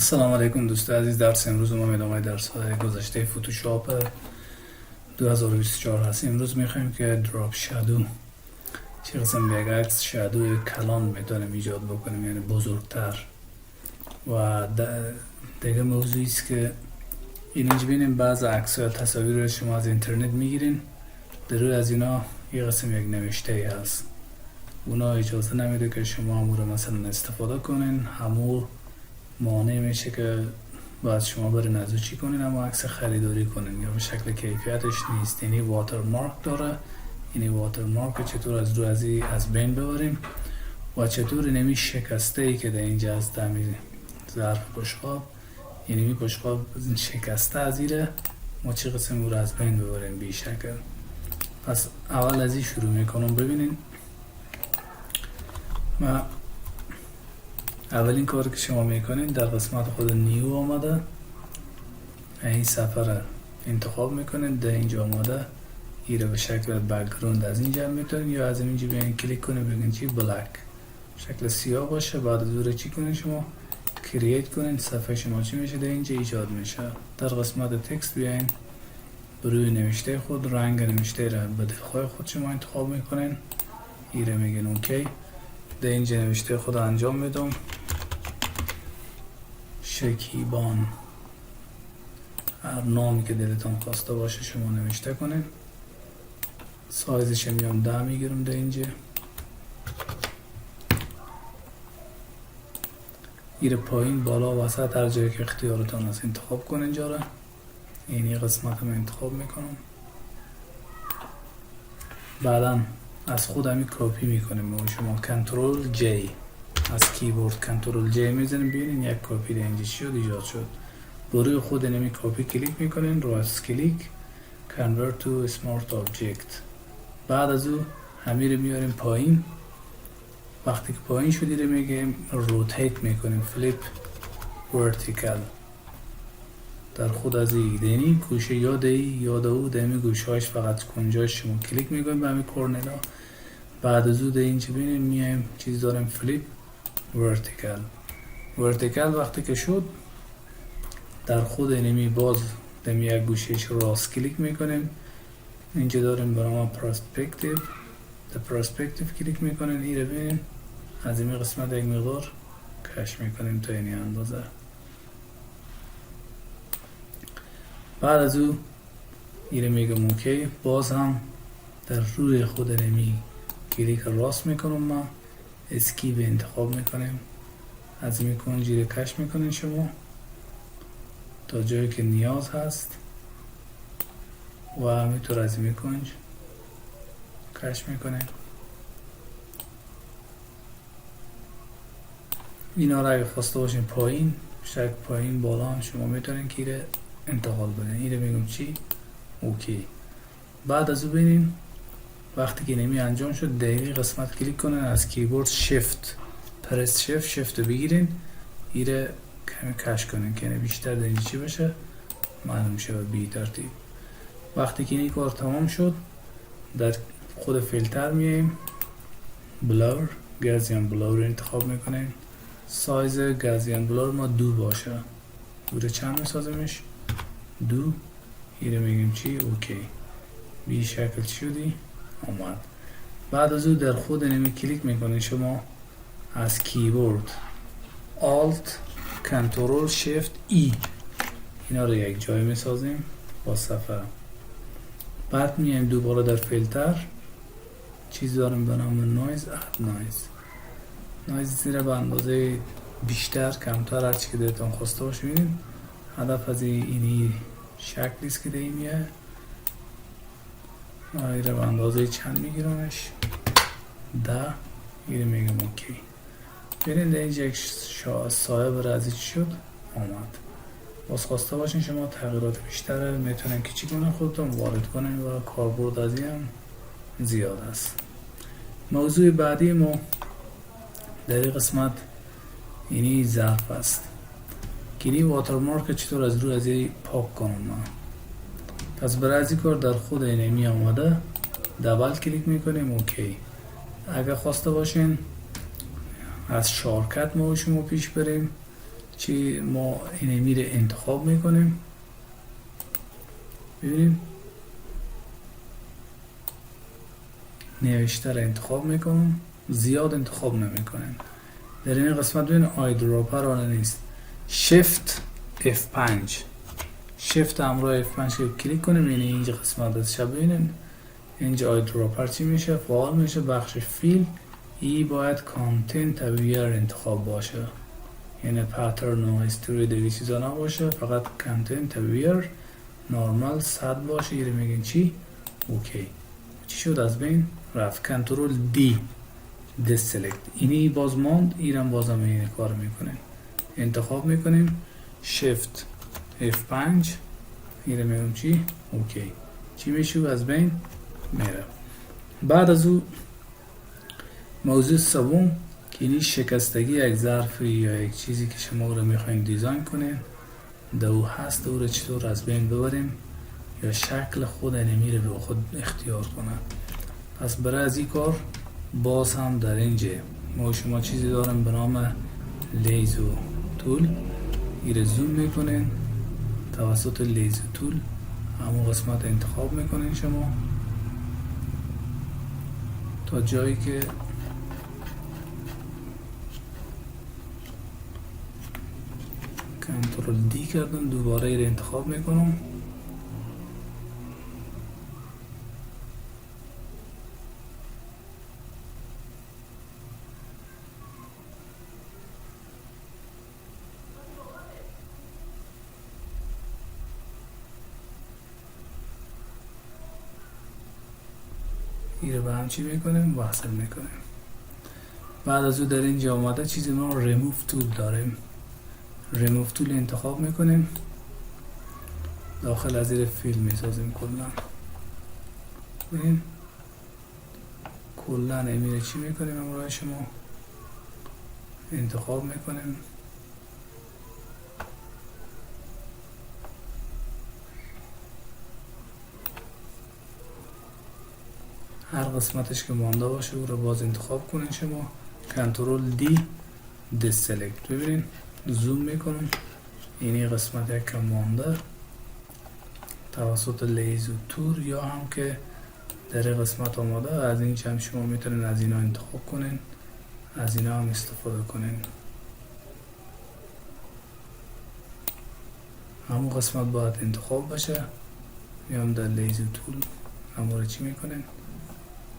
السلام علیکم دوست عزیز. درس امروز ما ادامه درس های گذشته فتوشاپ 2024 هست. امروز میخوایم که دراپ شادو چه قسم یک عکس شادو کلان میتونیم ایجاد بکنیم، یعنی بزرگتر. و دیگه موضوعی است که اینجا بینیم بعض عکس ها تصاویر رو شما از اینترنت میگیرین، در روی از اینا یه قسم یک نوشته هست، اونا اجازه نمیده که شما همون رو مثلا استفاده کنین. همون مانع میشه که باید شما برین از او چی کنین، اما عکس خریداری کنین یا به شکل کیفیتش نیست. یعنی واتر مارک داره. یعنی واتر مارک چطور از رو از بین ببریم و چطور نمی شکسته ای که در اینجا از دمی ظرف بشقاب، یعنی می بشقاب شکسته از ایره ما چه قسم رو از بین ببریم بی شکل. پس اول از این شروع میکنم. ببینین ما اولین کار که شما میکنین در قسمت خود نیو آمده، این صفحه انتخاب میکنین. در اینجا آمده ایره به شکل بک‌گراند از اینجا میتونین یا از اینجا بیاین کلیک کنین بگین چی بلک شکل سیاه باشه. بعد دوره چی کنین شما کرییت کنین، صفحه شما چی میشه در اینجا ایجاد میشه. در قسمت تکست بیاین بروی نوشته خود رنگ نوشته را به دلخواه خود شما انتخاب میکنین. ایره میگین اوکی. در اینجا نوشته خود انجام میدم شکیبان، هر نامی که دلتان خواسته باشه شما نوشته کنین. سایزش میام 10 میگیرم. در اینجا ایره پایین بالا وسط هر جایی که اختیارتان هست انتخاب کنین. اینجا را اینی قسمت من انتخاب میکنم. بعدا از خودمی کپی میکنیم و شما کنترل جی از کیبورد کنترل جی میزنیم. ببینین یک کپی در اینجا شد ایجاد شد. روی خود نمی کپی کلیک میکنین، راست کلیک convert to smart object. بعد از او همین رو میاریم پایین. وقتی که پایین شدی رو میگیم روتیت میکنیم فلیپ ورتیکل. در خود از این گوشه یاد او دمی گوشهاش فقط کنجاش شما کلیک میکنیم به همین کورنلا. بعد از او در اینجا بینیم میایم چیز داریم فلیپ ورتیکل. وقتی که شد در خود اینمی باز دمی یک گوشهش راست کلیک میکنیم. اینجا داریم برای پرسپکتیو، در پرسپکتیو کلیک میکنیم. این رو بینیم از این قسمت یک مقدار کش میکنیم تا اینی اندازه. بعد از او این رو میگم اوکی. باز هم در روی خود نمی کلیک راست میکنم، ما اسکیپ انتخاب میکنیم. از این کنجی رو کش میکنین شما تا جایی که نیاز هست و همینطور از این کنج کش میکنین. اینا را اگه خواسته باشین پایین شک پایین بالا هم شما میتونین که ایره انتقال بدین. ایره میگم چی اوکی. بعد از او بینین وقتی که نمی انجام شد دقیقی قسمت کلیک کنن، از کیبورد شیفت پرس شیفت بگیرین. ایره کمی کش کنین که بیشتر در اینجا چی بشه معلوم شود بی ترتیب. وقتی که این کار تمام شد در خود فیلتر میایم بلور گازیان بلور انتخاب میکنین. سایز گازیان بلور ما 2 باشه. دوره چند میسازمش 2. ایره میگیم چی اوکی. بی شکل شدی آمد. بعد از او در خود نمی کلیک میکنین شما از کیبورد Alt کنترل شیفت ای اینا رو یک جای میسازیم با صفحه. بعد میایم دوباره در فیلتر چیز داریم به نام نویز. نویز زیر به اندازه بیشتر کمتر هرچی که دلتان خواسته باشه. ببینید هدف از اینی شکلی است که این میه. ایره به اندازه چند میگیرمش 10. ایره میگم اوکی. ببینید اینجا یک سایه بر از چی شد آمد. باز خواسته باشین شما تغییرات بیشتره میتونن که چی کنن خودتون وارد کنن و کاربرد از این هم زیاد است. موضوع بعدی ما در این قسمت اینی ظرف است که این واترمارک چطور از روی از این پاک کنم من. پس برای از این کار در خود اینمی آمده دبل کلیک میکنیم اوکی. اگر خواسته باشین از شارکت ما شما پیش بریم چی ما اینمی رو انتخاب میکنیم. ببینیم نوشته رو انتخاب میکنم، زیاد انتخاب نمیکنیم. در این قسمت ببین آی دراپر آن نیست. شیفت F5 شیفت همراه F5 که کلیک کنیم، یعنی اینجا قسمت از ببینیم اینجا آی دراپر چی میشه؟ فعال میشه. بخش فیل ای باید کانتنت ویر انتخاب باشه، یعنی پترن و هیستوری دیگه چیزا نباشه، فقط کانتنت ویر نورمال 100 باشه. اینو میگین چی؟ اوکی. چی شد؟ از بین رفت. کنترل دی دسلکت، اینی باز ماند، اینم بازم این کار میکنه. انتخاب میکنیم شیفت F5 اینو میگم چی؟ اوکی. چی میشه؟ از بین میره. بعد از او موضوع سوم که اینی شکستگی یک ظرف یا یک چیزی که شما رو میخواین دیزاین کنین دو هست، او رو چطور از بین ببریم یا شکل خود انمی رو به خود اختیار کنه. پس برای از این کار باز هم در اینجا ما شما چیزی دارم به نام لیزو تول. این رو زوم میکنین توسط لیزو تول همون قسمت انتخاب میکنین شما تا جایی که کنترل دی کردم، دوباره این رو انتخاب میکنم. این رو به هم چی میکنیم؟ وصل میکنیم. بعد از او در اینجا آمده چیزی ما ریموف تول داریم. ریموف تول انتخاب میکنیم، داخل از این فیل میسازیم. کلا امیره چی میکنیم؟ امروز شما انتخاب میکنیم، هر قسمتش که مانده باشه او رو باز انتخاب کنین شما. کنترل دی دسلکت. ببینین زوم میکنم، اینی قسمت یک که مانده توسط لیزو تور یا هم که در قسمت آماده، از این هم شما میتونین از اینا انتخاب کنین، از اینا هم استفاده کنین. همون قسمت باید انتخاب بشه. میام در لیزو تول همون چی میکنین؟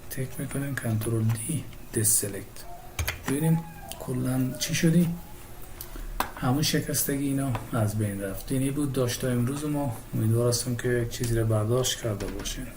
تک میکنین کنترل دی دسلکت. ببینیم کلا چی شدی؟ همون شکستگی اینا از بین رفت. اینی بود داشته امروز ما. امیدوار هستم که یک چیزی رو برداشت کرده باشین.